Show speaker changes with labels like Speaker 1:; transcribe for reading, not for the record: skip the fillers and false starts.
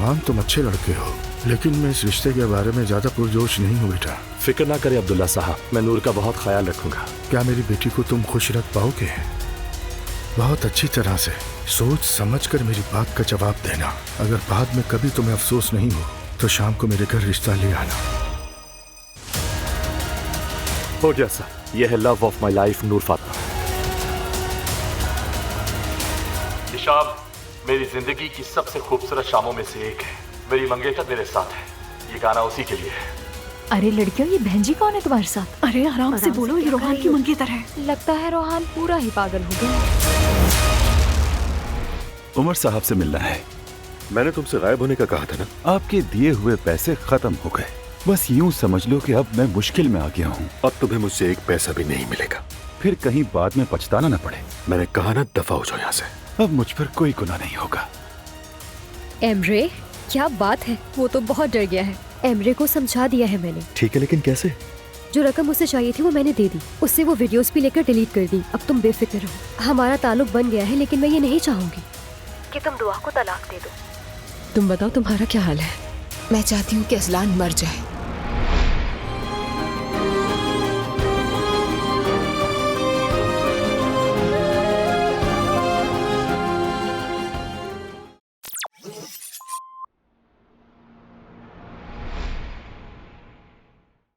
Speaker 1: रोहान तुम अच्छे लड़के हो, लेकिन मैं इस रिश्ते के बारे में ज्यादा पुरजोश नहीं हूँ बेटा।
Speaker 2: फिक्र ना करे अब्दुल्ला साहब, मैं नूर का बहुत ख्याल रखूंगा।
Speaker 1: क्या मेरी बेटी को तुम खुश रख पाओगे? बहुत अच्छी तरह से सोच समझ कर मेरी बात का जवाब देना। अगर बाद में कभी तुम्हें अफसोस नहीं हो तो शाम को मेरे घर रिश्ता ले आना।
Speaker 2: हो गया सर, यह है लव ऑफ माई लाइफ, नूर फातिमा। शाम मेरी जिंदगी की सबसे खूबसूरत शामों में से एक है। मेरी मंगेतर मेरे साथ है, ये गाना उसी के लिए है।
Speaker 3: अरे लड़कियों, ये बहन जी कौन है तुम्हारे साथ?
Speaker 4: अरे आराम से बोलो, ये रोहान की मंगेतर है।
Speaker 3: लगता है रोहान पूरा ही पागल हो गया।
Speaker 5: उमर साहब से मिलना है।
Speaker 6: मैंने तुमसे गायब होने का कहा था ना।
Speaker 5: आपके दिए हुए पैसे खत्म हो गए। बस यूं समझ लो कि अब मैं मुश्किल में आ गया हूँ।
Speaker 6: अब तुम्हें मुझसे एक पैसा भी नहीं मिलेगा।
Speaker 5: फिर कहीं बाद में पछताना न पड़े।
Speaker 6: मैंने कहा ना, दफा हो जाओ यहाँ से।
Speaker 5: अब मुझ पर कोई गुनाह नहीं होगा।
Speaker 7: एमरे, क्या बात है, वो तो बहुत डर गया है। एमरे को समझा दिया है मैंने।
Speaker 6: ठीक है, लेकिन कैसे?
Speaker 7: जो रकम उसे चाहिए थी वो मैंने दे दी। उससे वो वीडियोस भी लेकर डिलीट कर दी। अब तुम बेफिक्र रहो। हमारा ताल्लुक बन गया है, लेकिन मैं ये नहीं चाहूंगी कि तुम दुआ को तलाक दे दो।
Speaker 8: तुम बताओ, तुम्हारा क्या हाल है?
Speaker 9: मैं चाहती हूँ कि अजलान मर जाए।